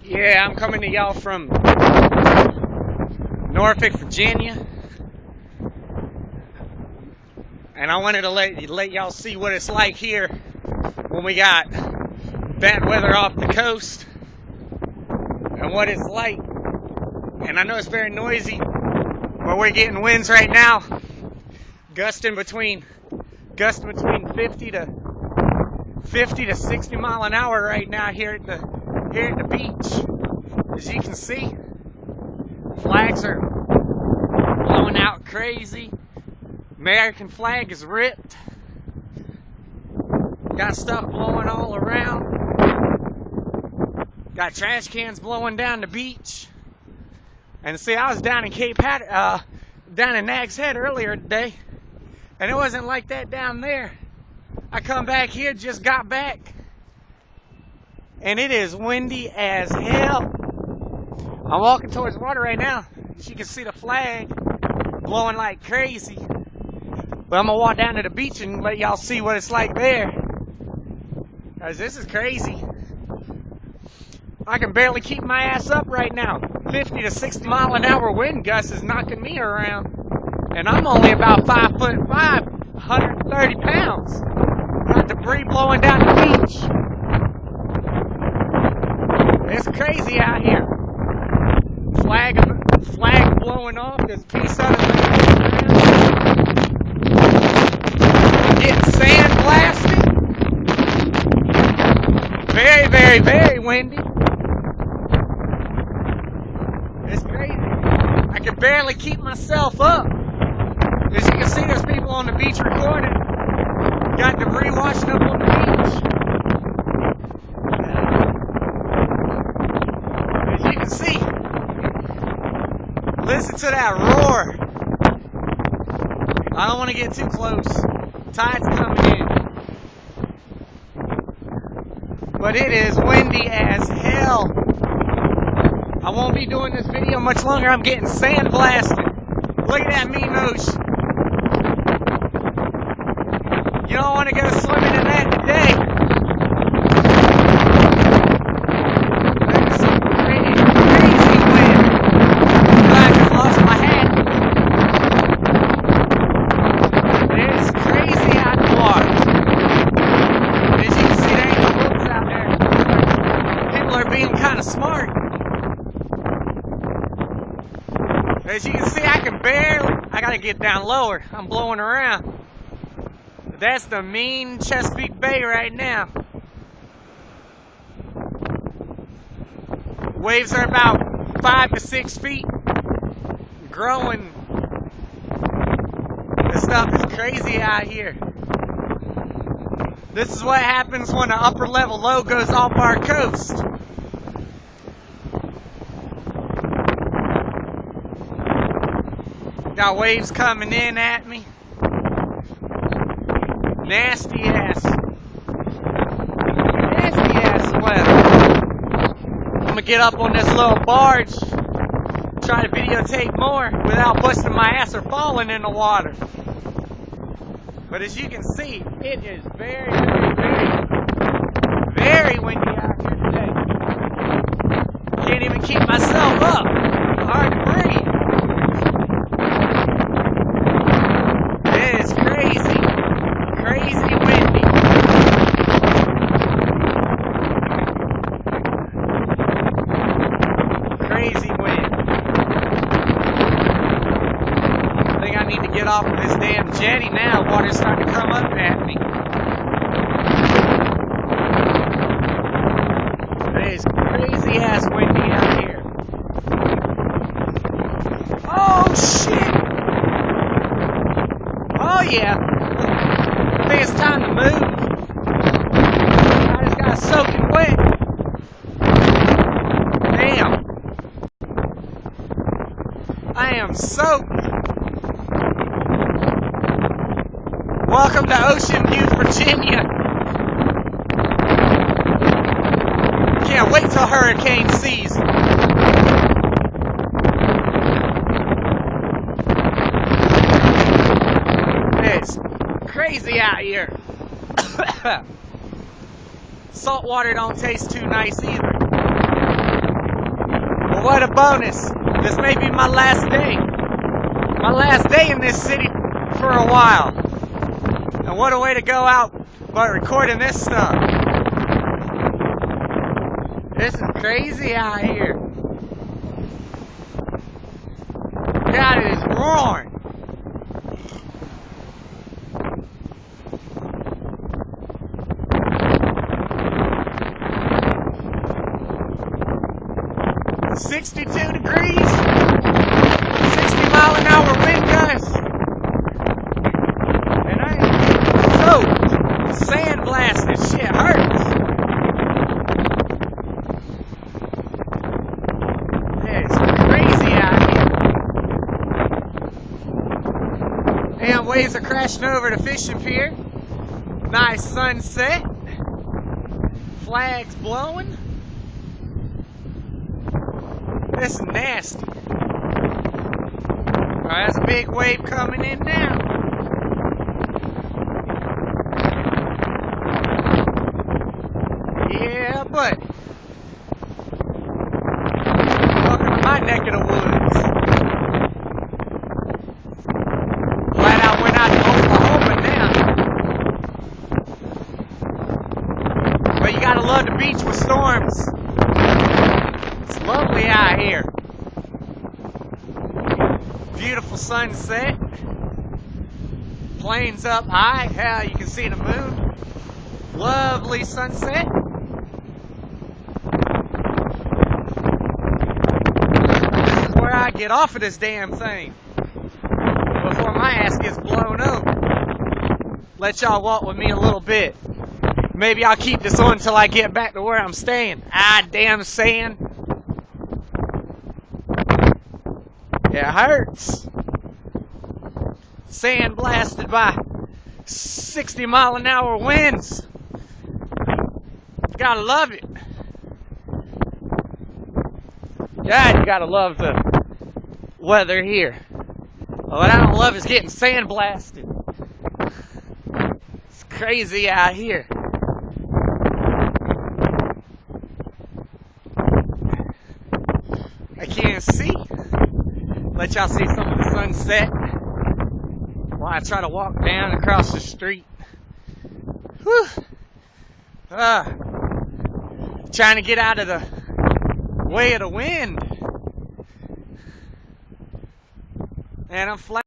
Yeah, I'm coming to y'all from Norfolk, Virginia, and I wanted to let y'all see what it's like here when we got bad weather off the coast and what it's like. And I know it's very noisy, but we're getting winds right now, gusting between 50 to 60 mile an hour right now here at the beach. As you can see, flags are blowing out crazy. American flag is ripped. Got stuff blowing all around. Got trash cans blowing down the beach. And see, I was down in down in Nag's Head earlier today, and it wasn't like that down there. I come back here, just got back, and it is windy as hell. I'm walking towards water right now. As you can see the flag blowing like crazy. But I'm gonna walk down to the beach and let y'all see what it's like there. Cause this is crazy. I can barely keep my ass up right now. 50 to 60 mile an hour wind gust is knocking me around. And I'm only about 5'5", 130 pounds. Got debris blowing down the beach. It's crazy out here. Flag blowing off. There's a piece of it. Getting sand blasted. Very, very, very windy. It's crazy. I can barely keep myself up. As you can see, there's people on the beach recording. Got debris washing up on the beach. As you can see, listen to that roar. I don't want to get too close. Tide's coming in. But it is windy as hell. I won't be doing this video much longer. I'm getting sand blasted. Look at that mean ocean. You don't want to go swimming in that today. There's some crazy wind. I just lost my hat. It is crazy out in the water. As you can see, there ain't no boats out there. People are being kind of smart. As you can see, I gotta get down lower. I'm blowing around. That's the mean Chesapeake Bay right now. Waves are about 5 to 6 feet. Growing. This stuff is crazy out here. This is what happens when an upper level low goes off our coast. Got waves coming in at me. Nasty ass weather. I'm gonna get up on this little barge, try to videotape more without busting my ass or falling in the water. But as you can see, it is very, very, very, very windy out here today. Can't even keep myself up. Hard to breathe. It is crazy. Crazy windy. Crazy wind. I think I need to get off of this damn jetty now. Water's starting to come up at me. It is crazy ass windy out here. Oh shit! Oh yeah! I think it's time to move. I just got soaking wet. Damn. I am soaked. Welcome to Ocean View, Virginia. Can't wait till hurricane season. It's crazy out here. Salt water don't taste too nice either. what a bonus. This may be my last day. My last day in this city for a while. And what a way to go out by recording this stuff. This is crazy out here. God, it is roaring. It's 62 degrees, 60-mile-an-hour wind gusts, and I am soaked, sandblasted. Shit hurts. It's crazy out here. And waves are crashing over the fishing pier. Nice sunset. Flags blowing. This is nasty. Alright, that's a big wave coming in now. Yeah, buddy. Welcome to my neck of the woods. Glad I went out to Oklahoma now. But you gotta love the beach with storms. It's lovely out here. Beautiful sunset. Planes up high. Hell, you can see the moon. Lovely sunset. Before I get off of this damn thing, before my ass gets blown up, let y'all walk with me a little bit. Maybe I'll keep this on until I get back to where I'm staying. Ah, damn sand. It hurts. Sand blasted by 60-mile-an-hour winds. Gotta love it. God, you gotta love the weather here. What I don't love is getting sand blasted. It's crazy out here. I can't see. Let y'all see some of the sunset while I try to walk down across the street. Whew. Trying to get out of the way of the wind. And I'm flat.